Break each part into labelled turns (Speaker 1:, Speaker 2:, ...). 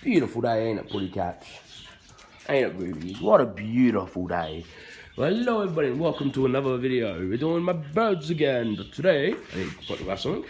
Speaker 1: Beautiful day, ain't it, Buddy Cats? Ain't it, Rubies? What a beautiful day. Well, hello everybody and welcome to another video. We're doing my birds again, but today, I need to put about something.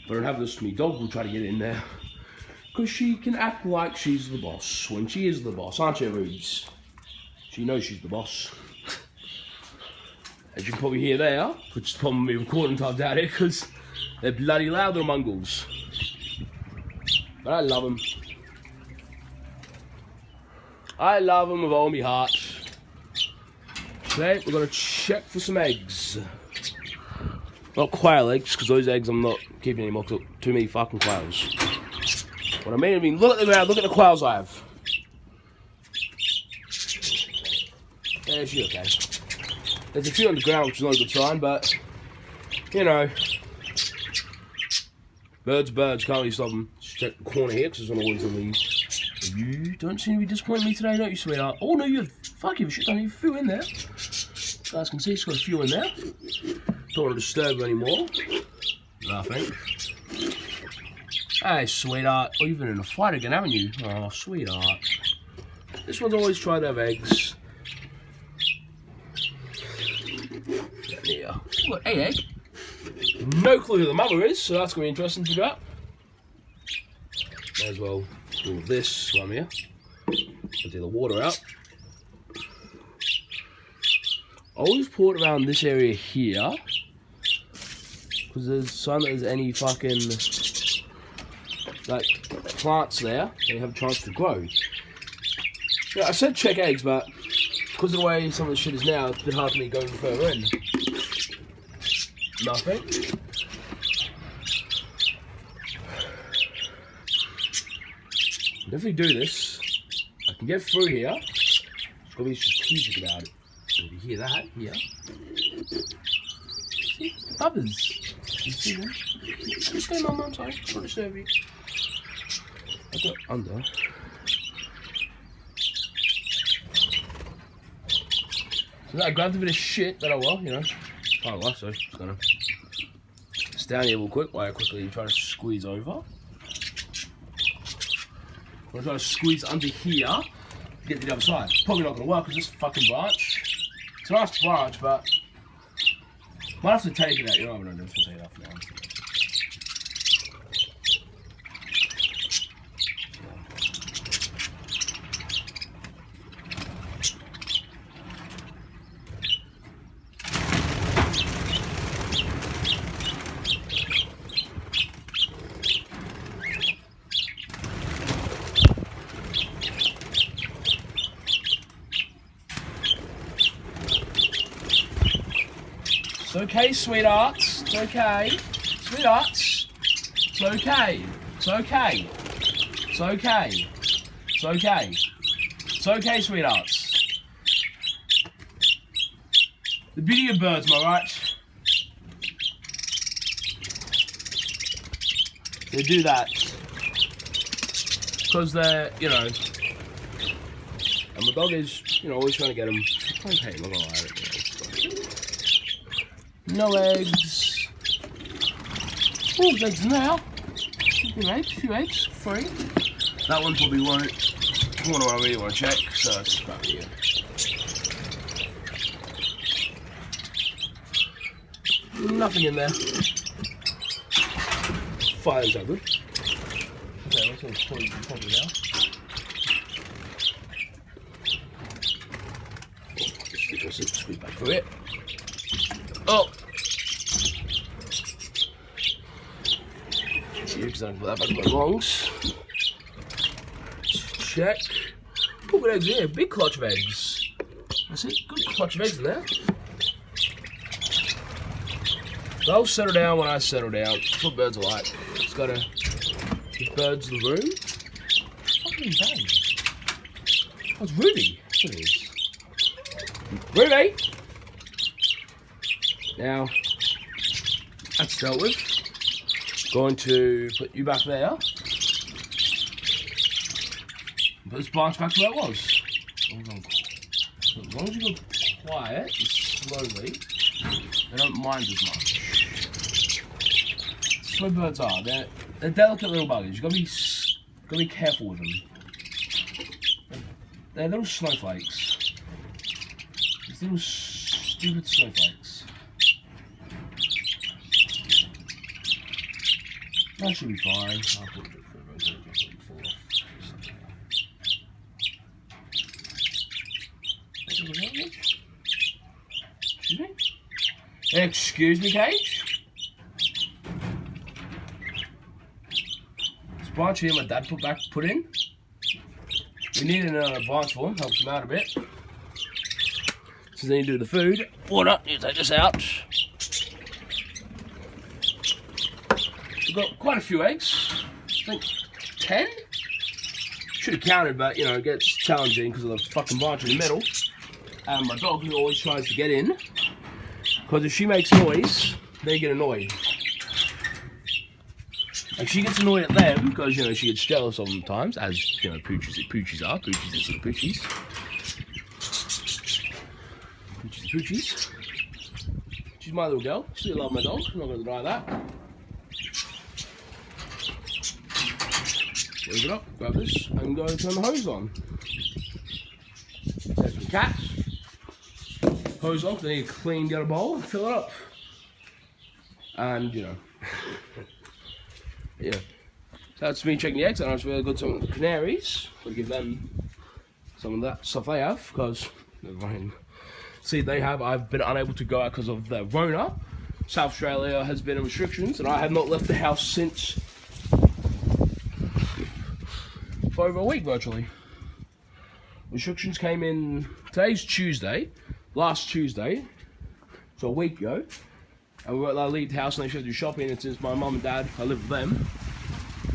Speaker 1: But I don't have this, me dog will try to get in there. Because she can act like she's the boss, when she is the boss, aren't you, Rubes? She knows she's the boss. As you can probably hear there, which is probably recording time down here, because they're bloody loud, little mongrels. But I love them. I love them with all my heart. Today we're going to check for some eggs. Not quail eggs, because those eggs I'm not keeping anymore, because too many fucking quails. What I mean, look at the ground, look at the quails I have. Yeah, she's okay. There's a few on the ground, which is not a good sign, but, you know. Birds, can't really stop them. Just check the corner here, because there's one always on these. You don't seem to be disappointing me today, don't you, sweetheart? Oh, no, you have fucking shit, don't you? A few in there. You guys can see, she's got a few in there. Don't want to disturb her anymore. Nothing. Hey, sweetheart. Oh, you've been in a fight again, haven't you? Oh, sweetheart. This one's always tried to have eggs. Yeah. Look, hey, egg. No clue who the mother is, so that's going to be interesting to figure out. May as well do this one here. I'll do the water out. I always pour it around this area here. Because there's some that there's any fucking like plants there, they have a chance to grow. Yeah, I said check eggs, but because of the way some of the shit is now, it's a bit hard for me going further in. Nothing. If we do this, I can get through here. Just gotta be strategic about it. So we hear that here. See the bubbers. You see them? Just go, Mum. I'm sorry. I'm trying to serve you. I got under. So I grabbed a bit of shit, but oh well, you know. Oh well, so just gonna stand here real quick while I quickly try to squeeze over. I'm gonna try to squeeze under here to get to the other side. Probably not gonna work because this fucking branch. It's a nice branch, but might have to take it out. You know, I'm just gonna take it off now. It's okay, sweethearts. It's okay. Sweethearts. It's okay. It's okay. It's okay. It's okay. It's okay, sweethearts. The beauty of birds, am I right? They do that. Because they're, you know. And my dog is, you know, always trying to get them. I'm trying to pay him, I'm gonna lie. No eggs. Oh, there's eggs now. A few eggs, 3. That one probably won't. That's one I really want to check, so it's about here. Nothing in there. 5 eggs are good. Okay, let's see, probably now. Just squeeze back through it. Oh! Because I can put that back in my lungs. Check. Oh, good eggs here. Big clutch of eggs. That's it. Good clutch of eggs in there. They'll settle down when I settle down. That's what birds are like. Just gotta give birds the room. Fucking bang. Oh, it's Ruby. That's what it is. Ruby! Now, that's dealt with. Going to put you back there. Put this branch back to where it was. As long as you go quiet and slowly, they don't mind as much. That's where birds are. They're delicate little buggers. You've got to be Gotta be careful with them. They're little snowflakes. These little stupid snowflakes. That should be fine. I'll put a bit further just let it fall off. Excuse me? Excuse me, Cage? This branch here my dad put in. We need an advance for him, helps him out a bit. So then you do the food. Water, you take this out. We've got quite a few eggs. I think 10? Should have counted, but you know, it gets challenging because of the fucking branch in the middle. And my dog, who always tries to get in, because if she makes noise, they get annoyed. Like she gets annoyed at them because you know she gets jealous of them times, as you know poochies are. Poochies is little poochies. Poochies. She's my little girl. Still love my dog. I'm not gonna deny that. Close it up, grab this, and go turn the hose on. There's some cats. Hose on, then you clean, get a bowl, and fill it up. And, you know, yeah. So that's me checking the eggs, and I was really good to some canaries. I'll give them some of that stuff they have, because the rain seed they have, I've been unable to go out because of the Rona. South Australia has been in restrictions, and I have not left the house since for over a week virtually. Restrictions came in, today's Tuesday, last Tuesday, so a week ago, and we weren't allowed to leave the house and they should do shopping, and since my mum and dad, I live with them,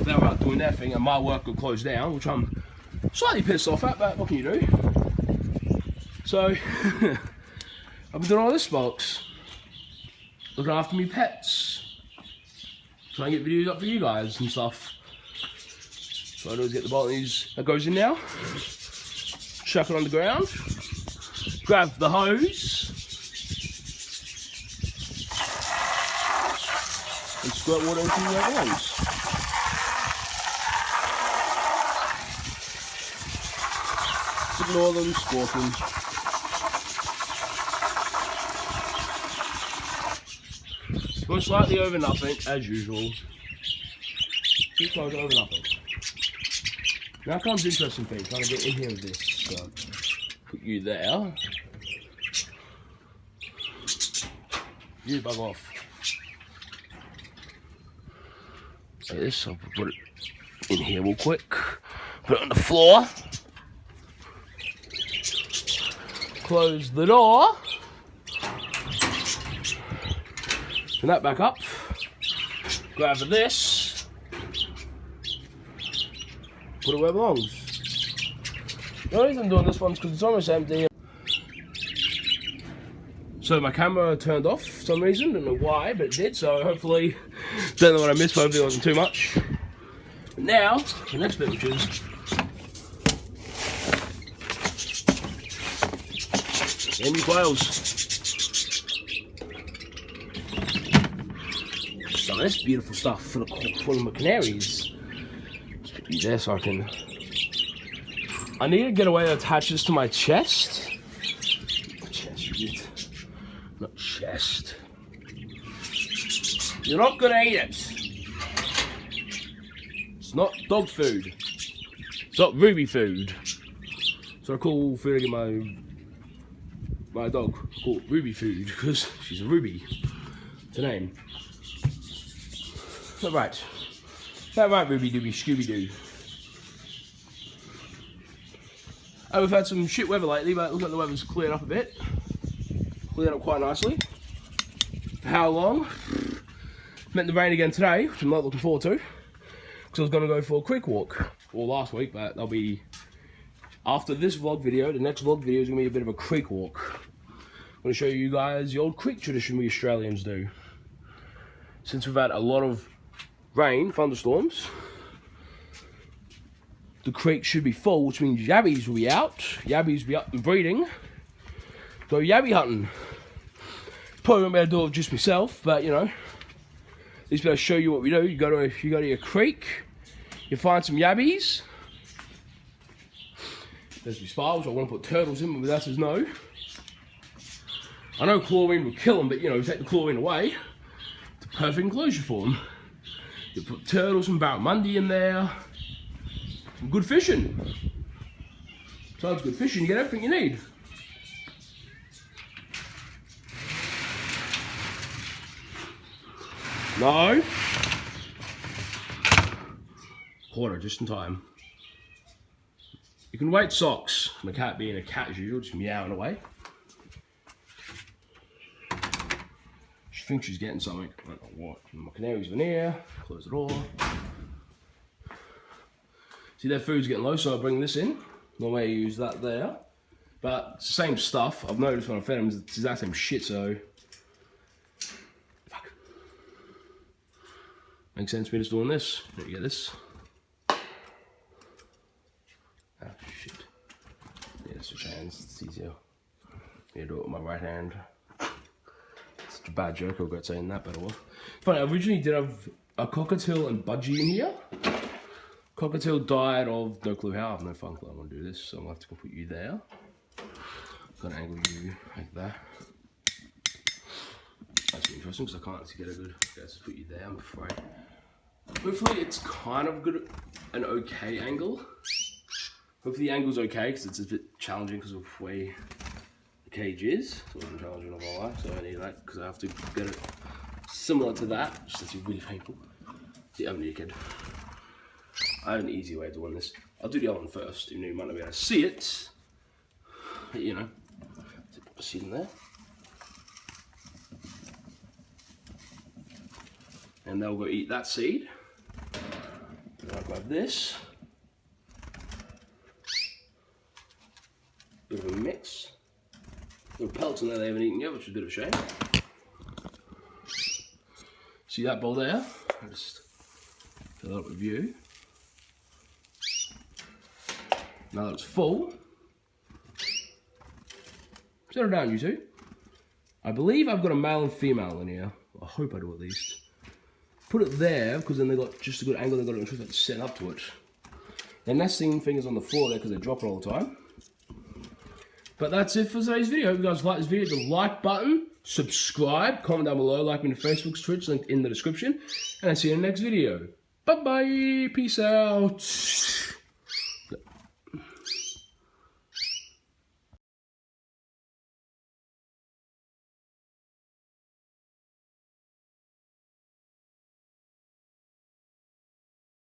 Speaker 1: they were out doing their thing and my work got closed down, which I'm slightly pissed off at, but what can you do? So, I've been doing all this, folks. Looking after me pets. Trying to get videos up for you guys and stuff. So I do is get the bottles that goes in now. Chuck it on the ground. Grab the hose. And squirt water into the ones. Ignore them squawking. Going slightly over nothing, as usual. 2 times over nothing. Now comes interesting thing, trying to get in here with this. So, put you there. You bug off. Like this, I'll put it in here real quick. Put it on the floor. Close the door. Turn that back up. Grab this. Put it where it belongs. The only reason I'm doing this one is because it's almost empty. So my camera turned off for some reason, don't know why, but it did, so hopefully, don't know what I missed, hopefully it wasn't too much. But now, the next bit, which is Amy quails. Some of this beautiful stuff for the canaries. Let's put these there so I can. I need to get a way to attach this to my chest. Not chest. You're not gonna eat it. It's not dog food. It's not Ruby food. So I call food to get my dog called Ruby food because she's a Ruby. It's a name. Is that right? Is that right, Ruby Dooby Scooby Doo? Oh, we've had some shit weather lately, but it looks like the weather's cleared up a bit. Cleared up quite nicely. For how long? Meant the rain again today, which I'm not looking forward to. Because I was going to go for a quick walk. Or last week, but that'll be after this vlog video. The next vlog video is going to be a bit of a creek walk. I'm going to show you guys the old creek tradition we Australians do. Since we've had a lot of rain, thunderstorms, the creek should be full, which means yabbies will be out. Yabbies will be up and breeding. Go yabby hunting. Probably won't be able to do it just myself, but you know, at least be able to show you what we do. You go to your creek, You find some yabbies. There's my spirals. I want to put turtles in, but that says no. I know chlorine would kill them, but you know, take the chlorine away. It's a perfect enclosure for them. You put turtles and barramundi in there. Some good fishing. Besides good fishing, you get everything you need. No. Quarter, just in time. You can weight socks. My cat being a cat as usual, just meowing away. She thinks she's getting something. I don't know what. My canary's veneer. Close the door. See, their food's getting low, so I bring this in. No way you use that there. But it's the same stuff. I've noticed when I fed them, it's the exact same shit, so. Fuck. Makes sense me just doing this. There you get this. Ah, shit. Yeah, switch hands. It's easier. Yeah, do it with my right hand. It's a bad joke, I'll regret saying that, but it was. Funny, I originally did have a cockatiel and Budgie in here. Cockatiel died of no clue how. I have no fucking clue I want to do this, so I'm going to have to put you there. I'm going to angle you like that. That's interesting because I can't actually get a good. Let's put you there, I'm afraid. Hopefully it's kind of good, an okay angle. Hopefully the angle's okay because it's a bit challenging because of the way the cage is. It's wasn't challenging all my life, so I need that because I have to get it similar to that, just that's really painful. See, I'm a kid. I have an easy way of doing this. I'll do the other one first, even though you might not be able to see it. But, you know, put a seed in there. And they'll go eat that seed. And I'll grab this. Bit of a mix. Little pellets in there they haven't eaten yet, which is a bit of a shame. See that bowl there? I'll just fill it up with you. Now that it's full, settle down, you two. I believe I've got a male and female in here. I hope I do at least. Put it there because then they've got just a good angle. They've got to set up to it. Their nesting fingers on the floor there because they drop it all the time. But that's it for today's video. Hope you guys like this video. Hit the like button, subscribe, comment down below, like me on Facebook's, Twitch, linked in the description. And I'll see you in the next video. Bye bye. Peace out.